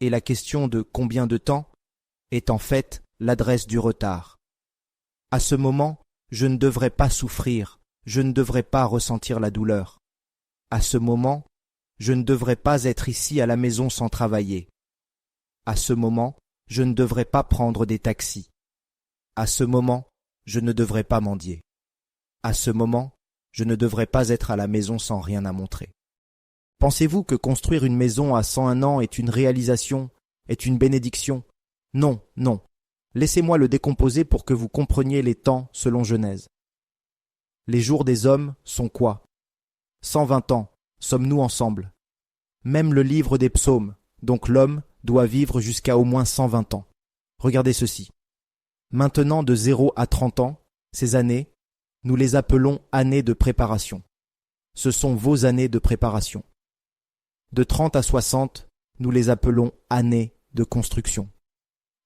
et la question de « Combien de temps ?» est en fait l'adresse du retard. À ce moment, je ne devrais pas souffrir, je ne devrais pas ressentir la douleur. À ce moment, je ne devrais pas être ici à la maison sans travailler. À ce moment, je ne devrais pas prendre des taxis. À ce moment, je ne devrais pas mendier. À ce moment, je ne devrais pas être à la maison sans rien à montrer. Pensez-vous que construire une maison à 101 ans est une réalisation, est une bénédiction? Non, non. Laissez-moi le décomposer pour que vous compreniez les temps selon Genèse. Les jours des hommes sont quoi? 120 ans, sommes-nous ensemble? Même le livre des psaumes, donc l'homme, doit vivre jusqu'à au moins 120 ans. Regardez ceci. Maintenant de 0 à 30 ans, ces années, nous les appelons années de préparation. Ce sont vos années de préparation. De 30 à 60, nous les appelons années de construction.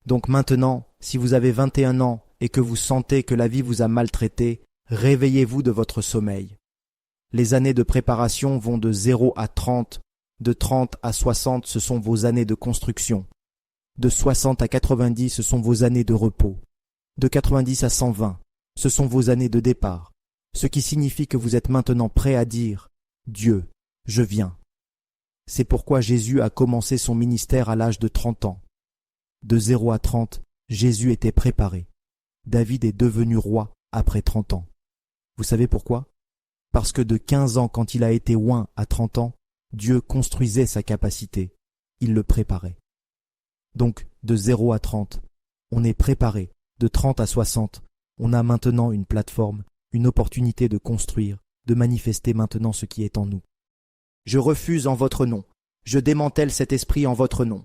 Donc maintenant, si vous avez 21 ans et que vous sentez que la vie vous a maltraité, réveillez-vous de votre sommeil. Les années de préparation vont de 0 à 30, de 30 à 60, ce sont vos années de construction. De 60 à 90, ce sont vos années de repos. De 90 à 120, ce sont vos années de départ, ce qui signifie que vous êtes maintenant prêt à dire « Dieu, je viens ». C'est pourquoi Jésus a commencé son ministère à l'âge de 30 ans. De 0 à 30, Jésus était préparé. David est devenu roi après 30 ans. Vous savez pourquoi? Parce que de 15 ans quand il a été oint à 30 ans, Dieu construisait sa capacité. Il le préparait. Donc, de 0 à 30, on est préparé. De 30 à 60, on a maintenant une plateforme, une opportunité de construire, de manifester maintenant ce qui est en nous. Je refuse en votre nom. Je démantèle cet esprit en votre nom.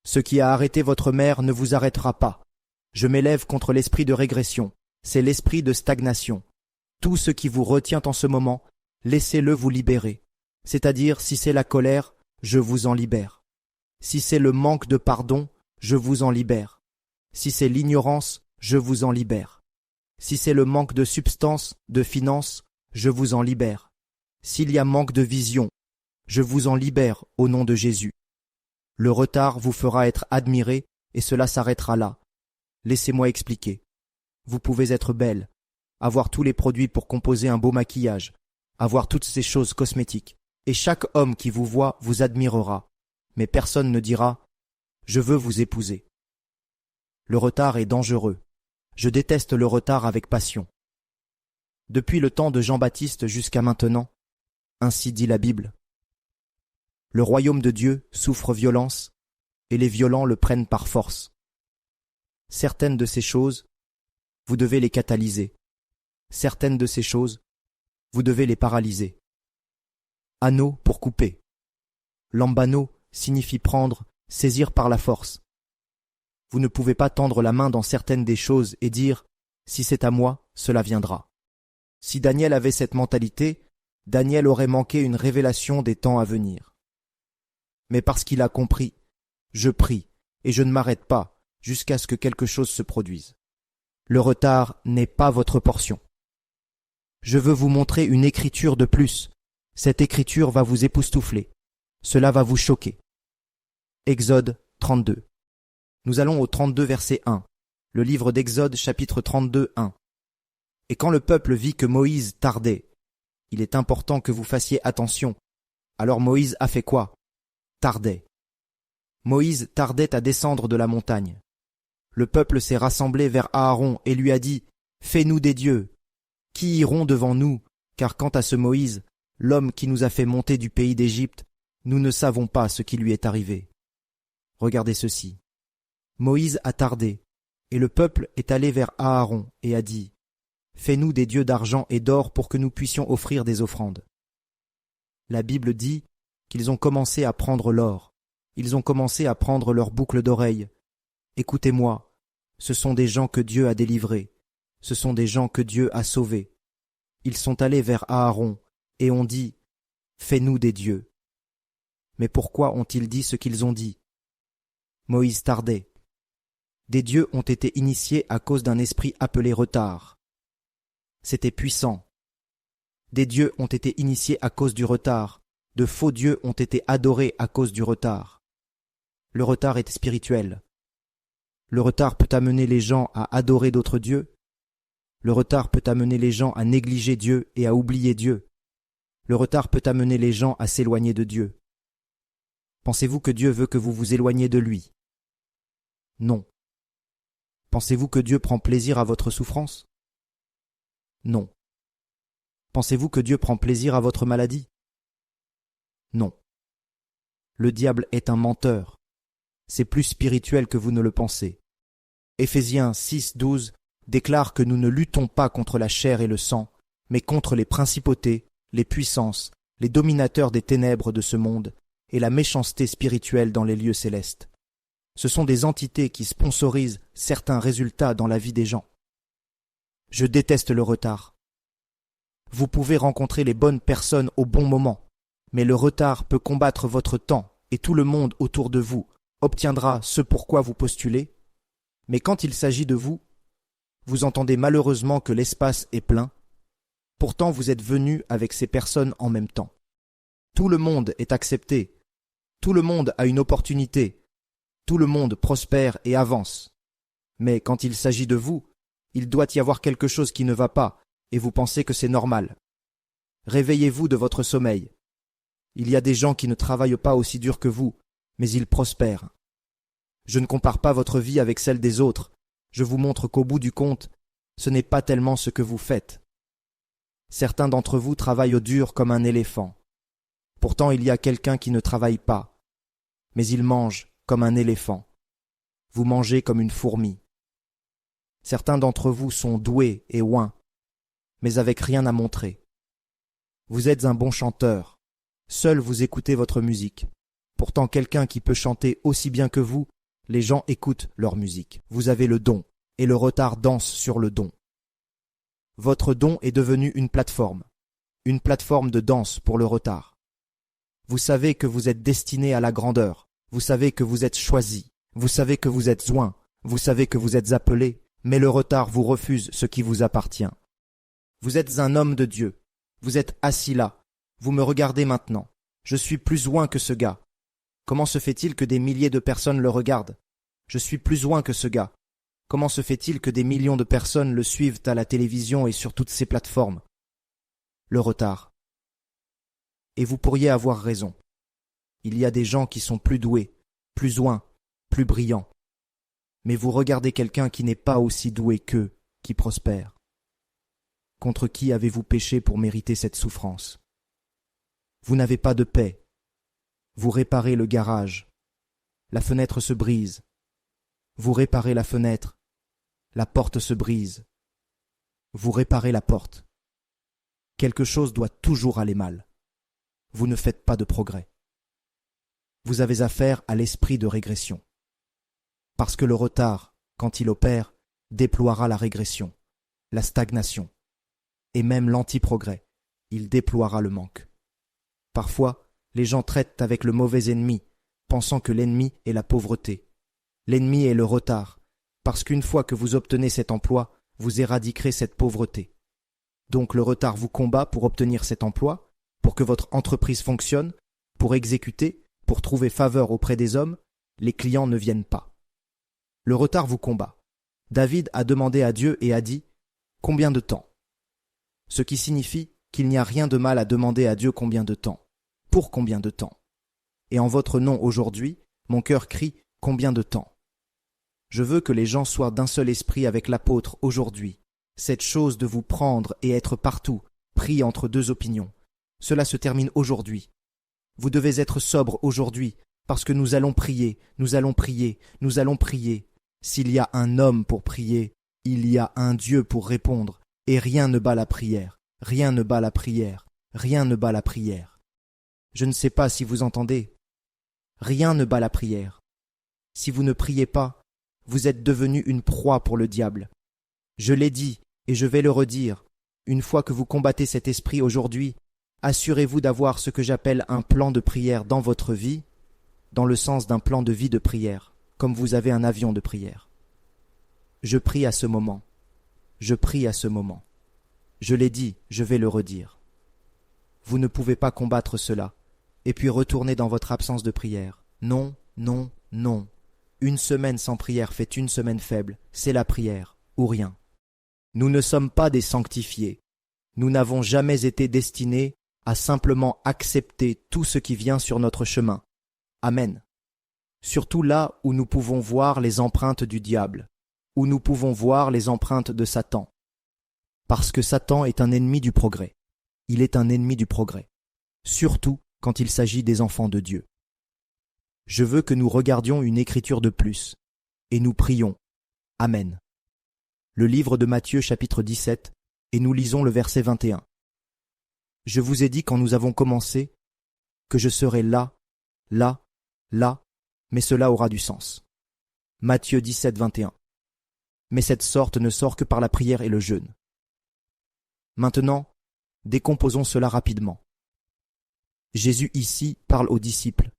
Ce qui a arrêté votre mère ne vous arrêtera pas. Je m'élève contre l'esprit de régression. C'est l'esprit de stagnation. Tout ce qui vous retient en ce moment, laissez-le vous libérer. C'est-à-dire, si c'est la colère, je vous en libère. Si c'est le manque de pardon, je vous en libère. Si c'est l'ignorance, je vous en libère. Si c'est le manque de substance, de finances, je vous en libère. S'il y a manque de vision, je vous en libère au nom de Jésus. Le retard vous fera être admiré et cela s'arrêtera là. Laissez-moi expliquer. Vous pouvez être belle, avoir tous les produits pour composer un beau maquillage, avoir toutes ces choses cosmétiques, et chaque homme qui vous voit vous admirera, mais personne ne dira « Je veux vous épouser ». Le retard est dangereux. Je déteste le retard avec passion. Depuis le temps de Jean-Baptiste jusqu'à maintenant, ainsi dit la Bible, le royaume de Dieu souffre violence, et les violents le prennent par force. Certaines de ces choses, vous devez les catalyser. Certaines de ces choses, vous devez les paralyser. Anneau pour couper. Lambano signifie prendre, saisir par la force. Vous ne pouvez pas tendre la main dans certaines des choses et dire « Si c'est à moi, cela viendra ». Si Daniel avait cette mentalité, Daniel aurait manqué une révélation des temps à venir. Mais parce qu'il a compris, je prie et je ne m'arrête pas jusqu'à ce que quelque chose se produise. Le retard n'est pas votre portion. Je veux vous montrer une écriture de plus. Cette écriture va vous époustoufler. Cela va vous choquer. Exode 32. Nous allons au 32 verset 1. Le livre d'Exode chapitre 32, 1. Et quand le peuple vit que Moïse tardait, il est important que vous fassiez attention. Alors Moïse a fait quoi? Tardait. Moïse tardait à descendre de la montagne. Le peuple s'est rassemblé vers Aaron et lui a dit « Fais-nous des dieux, qui iront devant nous, car quant à ce Moïse, l'homme qui nous a fait monter du pays d'Égypte, nous ne savons pas ce qui lui est arrivé. » Regardez ceci. Moïse a tardé, et le peuple est allé vers Aaron et a dit « Fais-nous des dieux d'argent et d'or pour que nous puissions offrir des offrandes. » La Bible dit qu'ils ont commencé à prendre l'or, Ils ont commencé à prendre leurs boucles d'oreilles. Écoutez-moi, ce sont des gens que Dieu a délivrés, ce sont des gens que Dieu a sauvés. Ils sont allés vers Aaron et ont dit « Fais-nous des dieux ». Mais pourquoi ont-ils dit ce qu'ils ont dit? Moïse tardait. Des dieux ont été initiés à cause d'un esprit appelé retard. C'était puissant. Des dieux ont été initiés à cause du retard. De faux dieux ont été adorés à cause du retard. Le retard est spirituel. Le retard peut amener les gens à adorer d'autres dieux. Le retard peut amener les gens à négliger Dieu et à oublier Dieu. Le retard peut amener les gens à s'éloigner de Dieu. Pensez-vous que Dieu veut que vous vous éloigniez de lui? Non. Pensez-vous que Dieu prend plaisir à votre souffrance? Non. Pensez-vous que Dieu prend plaisir à votre maladie? Non. Le diable est un menteur. C'est plus spirituel que vous ne le pensez. Éphésiens 6:12 déclare que nous ne luttons pas contre la chair et le sang, mais contre les principautés, les puissances, les dominateurs des ténèbres de ce monde et la méchanceté spirituelle dans les lieux célestes. Ce sont des entités qui sponsorisent certains résultats dans la vie des gens. Je déteste le retard. Vous pouvez rencontrer les bonnes personnes au bon moment, mais le retard peut combattre votre temps et tout le monde autour de vous obtiendra ce pourquoi vous postulez. Mais quand il s'agit de vous, vous entendez malheureusement que l'espace est plein. Pourtant vous êtes venu avec ces personnes en même temps. Tout le monde est accepté. Tout le monde a une opportunité. Tout le monde prospère et avance. Mais quand il s'agit de vous, il doit y avoir quelque chose qui ne va pas, et vous pensez que c'est normal. Réveillez-vous de votre sommeil. Il y a des gens qui ne travaillent pas aussi dur que vous, mais ils prospèrent. Je ne compare pas votre vie avec celle des autres. Je vous montre qu'au bout du compte, ce n'est pas tellement ce que vous faites. Certains d'entre vous travaillent au dur comme un éléphant. Pourtant il y a quelqu'un qui ne travaille pas, mais il mange comme un éléphant. Vous mangez comme une fourmi. Certains d'entre vous sont doués et oints, mais avec rien à montrer. Vous êtes un bon chanteur. Seul vous écoutez votre musique. Pourtant quelqu'un qui peut chanter aussi bien que vous, les gens écoutent leur musique. Vous avez le don, et le retard danse sur le don. Votre don est devenu une plateforme de danse pour le retard. Vous savez que vous êtes destiné à la grandeur, vous savez que vous êtes choisi, vous savez que vous êtes oint, vous savez que vous êtes appelé, mais le retard vous refuse ce qui vous appartient. Vous êtes un homme de Dieu, vous êtes assis là, vous me regardez maintenant, je suis plus oint que ce gars. Comment se fait-il que des milliers de personnes le regardent? Je suis plus oint que ce gars. Comment se fait-il que des millions de personnes le suivent à la télévision et sur toutes ces plateformes? Le retard. Et vous pourriez avoir raison. Il y a des gens qui sont plus doués, plus oints, plus brillants. Mais vous regardez quelqu'un qui n'est pas aussi doué qu'eux, qui prospère. Contre qui avez-vous péché pour mériter cette souffrance? Vous n'avez pas de paix. Vous réparez le garage. La fenêtre se brise. Vous réparez la fenêtre. La porte se brise. Vous réparez la porte. Quelque chose doit toujours aller mal. Vous ne faites pas de progrès. Vous avez affaire à l'esprit de régression. Parce que le retard, quand il opère, déploiera la régression, la stagnation, et même l'anti-progrès. Il déploiera le manque. Parfois, les gens traitent avec le mauvais ennemi, pensant que l'ennemi est la pauvreté. L'ennemi est le retard, parce qu'une fois que vous obtenez cet emploi, vous éradiquerez cette pauvreté. Donc le retard vous combat pour obtenir cet emploi, pour que votre entreprise fonctionne, pour exécuter, pour trouver faveur auprès des hommes, les clients ne viennent pas. Le retard vous combat. David a demandé à Dieu et a dit « Combien de temps ?» Ce qui signifie qu'il n'y a rien de mal à demander à Dieu combien de temps. Pour combien de temps? Et en votre nom aujourd'hui, mon cœur crie « Combien de temps ?» Je veux que les gens soient d'un seul esprit avec l'apôtre aujourd'hui. Cette chose de vous prendre et être partout, pris entre deux opinions. Cela se termine aujourd'hui. Vous devez être sobre aujourd'hui, parce que nous allons prier, nous allons prier, nous allons prier. S'il y a un homme pour prier, il y a un Dieu pour répondre, et rien ne bat la prière, rien ne bat la prière, rien ne bat la prière. Je ne sais pas si vous entendez. Rien ne bat la prière. Si vous ne priez pas, vous êtes devenu une proie pour le diable. Je l'ai dit et je vais le redire. Une fois que vous combattez cet esprit aujourd'hui, assurez-vous d'avoir ce que j'appelle un plan de prière dans votre vie, dans le sens d'un plan de vie de prière, comme vous avez un avion de prière. Je prie à ce moment. Je prie à ce moment. Je l'ai dit, je vais le redire. Vous ne pouvez pas combattre cela, et puis retourner dans votre absence de prière. Non, non, non. Une semaine sans prière fait une semaine faible, c'est la prière, ou rien. Nous ne sommes pas des sanctifiés. Nous n'avons jamais été destinés à simplement accepter tout ce qui vient sur notre chemin. Amen. Surtout là où nous pouvons voir les empreintes du diable, où nous pouvons voir les empreintes de Satan. Parce que Satan est un ennemi du progrès. Il est un ennemi du progrès. Surtout quand il s'agit des enfants de Dieu. Je veux que nous regardions une écriture de plus, et nous prions. Amen. Le livre de Matthieu chapitre 17, et nous lisons le verset 21. Je vous ai dit quand nous avons commencé que je serai là, là, là, mais cela aura du sens. Matthieu 17, 21. Mais cette sorte ne sort que par la prière et le jeûne. Maintenant, décomposons cela rapidement. Jésus ici parle aux disciples.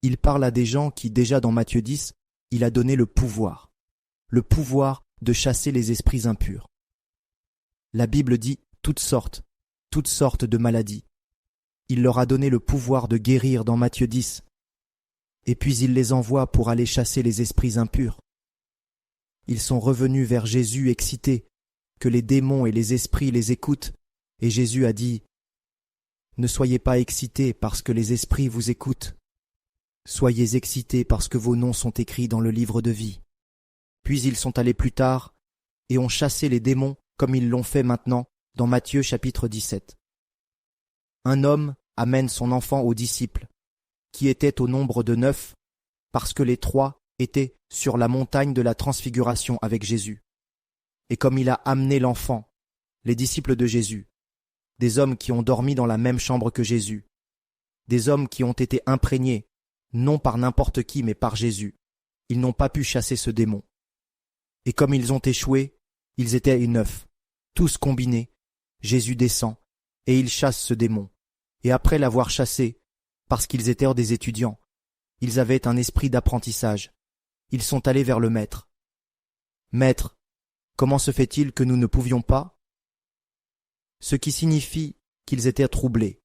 Il parle à des gens qui, déjà dans Matthieu 10, il a donné le pouvoir de chasser les esprits impurs. La Bible dit toutes sortes de maladies. Il leur a donné le pouvoir de guérir dans Matthieu 10, et puis il les envoie pour aller chasser les esprits impurs. Ils sont revenus vers Jésus excités, que les démons et les esprits les écoutent, et Jésus a dit « Ne soyez pas excités parce que les esprits vous écoutent. Soyez excités parce que vos noms sont écrits dans le livre de vie. » Puis ils sont allés plus tard et ont chassé les démons comme ils l'ont fait maintenant dans Matthieu chapitre 17. Un homme amène son enfant aux disciples, qui étaient au nombre de 9, parce que les 3 étaient sur la montagne de la transfiguration avec Jésus. Et comme il a amené l'enfant, les disciples de Jésus, des hommes qui ont dormi dans la même chambre que Jésus, des hommes qui ont été imprégnés, non par n'importe qui mais par Jésus, ils n'ont pas pu chasser ce démon. Et comme ils ont échoué, ils étaient 9, tous combinés. Jésus descend, et il chasse ce démon. Et après l'avoir chassé, parce qu'ils étaient des étudiants, ils avaient un esprit d'apprentissage. Ils sont allés vers le maître. « Maître, comment se fait-il que nous ne pouvions pas ?» Ce qui signifie qu'ils étaient troublés.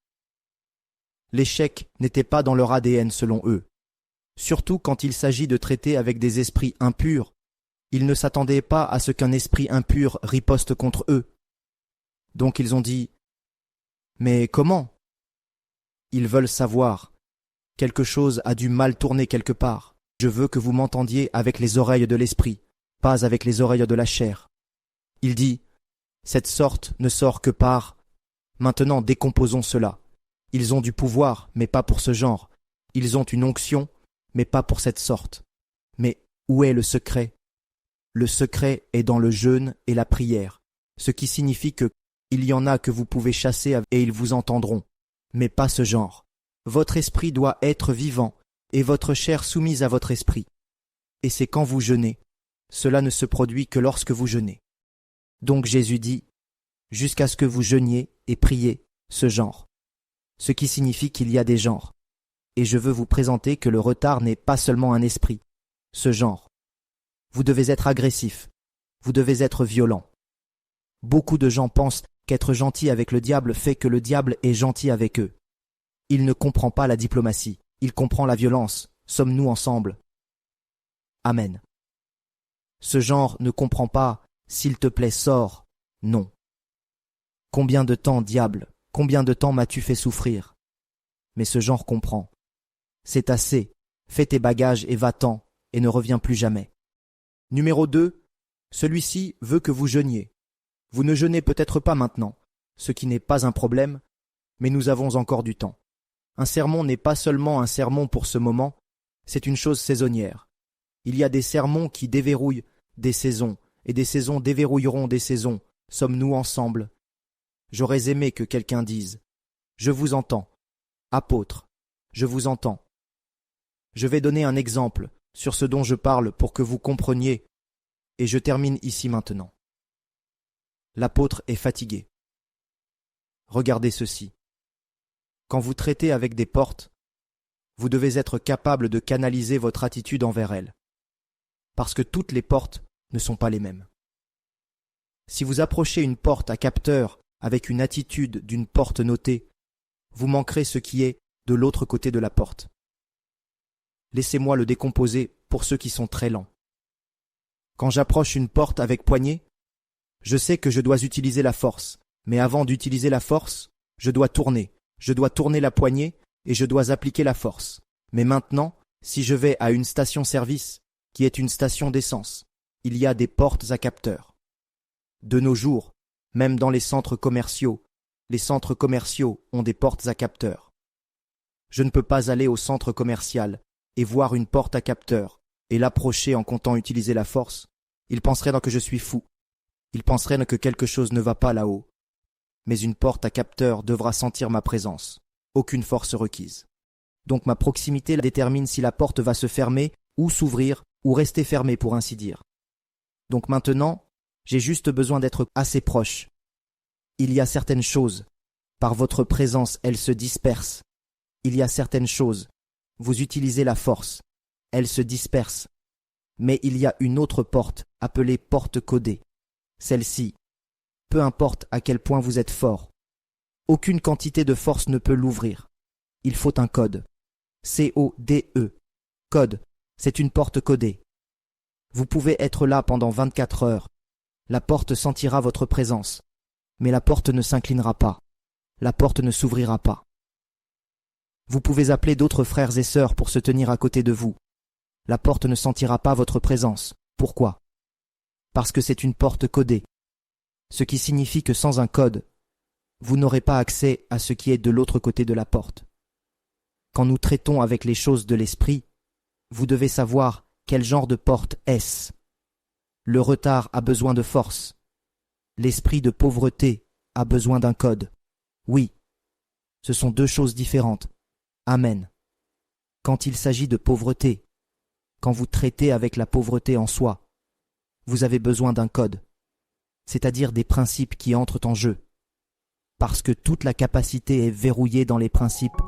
L'échec n'était pas dans leur ADN selon eux. Surtout quand il s'agit de traiter avec des esprits impurs, ils ne s'attendaient pas à ce qu'un esprit impur riposte contre eux. Donc ils ont dit « Mais comment ?» Ils veulent savoir. Quelque chose a dû mal tourner quelque part. Je veux que vous m'entendiez avec les oreilles de l'esprit, pas avec les oreilles de la chair. Il dit « Cette sorte ne sort que par… » Maintenant décomposons cela. Ils ont du pouvoir, mais pas pour ce genre. Ils ont une onction, mais pas pour cette sorte. Mais où est le secret ? Le secret est dans le jeûne et la prière, ce qui signifie que il y en a que vous pouvez chasser et ils vous entendront, mais pas ce genre. Votre esprit doit être vivant et votre chair soumise à votre esprit. Et c'est quand vous jeûnez. Cela ne se produit que lorsque vous jeûnez. Donc Jésus dit, jusqu'à ce que vous jeûniez et priez, ce genre. Ce qui signifie qu'il y a des genres. Et je veux vous présenter que le retard n'est pas seulement un esprit, ce genre. Vous devez être agressif. Vous devez être violent. Beaucoup de gens pensent qu'être gentil avec le diable fait que le diable est gentil avec eux. Il ne comprend pas la diplomatie. Il comprend la violence. Sommes-nous ensemble? Amen. Ce genre ne comprend pas « s'il te plaît, sors ». Non. Combien de temps, diable, combien de temps m'as-tu fait souffrir? Mais ce genre comprend. C'est assez. Fais tes bagages et va-t'en, et ne reviens plus jamais. Numéro 2. Celui-ci veut que vous jeûniez. Vous ne jeûnez peut-être pas maintenant, ce qui n'est pas un problème, mais nous avons encore du temps. Un sermon n'est pas seulement un sermon pour ce moment, c'est une chose saisonnière. Il y a des sermons qui déverrouillent des saisons, et des saisons déverrouilleront des saisons. Sommes-nous ensemble? J'aurais aimé que quelqu'un dise « Je vous entends. Apôtre, je vous entends. » Je vais donner un exemple sur ce dont je parle pour que vous compreniez, et je termine ici maintenant. L'apôtre est fatigué. Regardez ceci. Quand vous traitez avec des portes, vous devez être capable de canaliser votre attitude envers elles, parce que toutes les portes ne sont pas les mêmes. Si vous approchez une porte à capteur avec une attitude d'une porte notée, vous manquerez ce qui est de l'autre côté de la porte. Laissez-moi le décomposer pour ceux qui sont très lents. Quand j'approche une porte avec poignée, je sais que je dois utiliser la force, mais avant d'utiliser la force, je dois tourner la poignée et je dois appliquer la force. Mais maintenant, si je vais à une station-service, qui est une station d'essence, il y a des portes à capteurs. De nos jours, même dans les centres commerciaux ont des portes à capteurs. Je ne peux pas aller au centre commercial et voir une porte à capteur et l'approcher en comptant utiliser la force. Ils penseraient que je suis fou. Ils penseraient que quelque chose ne va pas là-haut. Mais une porte à capteur devra sentir ma présence. Aucune force requise. Donc ma proximité détermine si la porte va se fermer ou s'ouvrir ou rester fermée pour ainsi dire. Donc maintenant, j'ai juste besoin d'être assez proche. Il y a certaines choses, par votre présence, elles se dispersent. Il y a certaines choses, vous utilisez la force, elles se dispersent. Mais il y a une autre porte, appelée porte codée. Celle-ci, peu importe à quel point vous êtes fort, aucune quantité de force ne peut l'ouvrir. Il faut un code. C-O-D-E. Code, c'est une porte codée. Vous pouvez être là pendant 24 heures. La porte sentira votre présence. Mais la porte ne s'inclinera pas. La porte ne s'ouvrira pas. Vous pouvez appeler d'autres frères et sœurs pour se tenir à côté de vous. La porte ne sentira pas votre présence. Pourquoi? Parce que c'est une porte codée. Ce qui signifie que sans un code, vous n'aurez pas accès à ce qui est de l'autre côté de la porte. Quand nous traitons avec les choses de l'esprit, vous devez savoir quel genre de porte est-ce. Le retard a besoin de force. L'esprit de pauvreté a besoin d'un code. Oui, ce sont deux choses différentes. Amen. Quand il s'agit de pauvreté, quand vous traitez avec la pauvreté en soi, vous avez besoin d'un code, c'est-à-dire des principes qui entrent en jeu, parce que toute la capacité est verrouillée dans les principes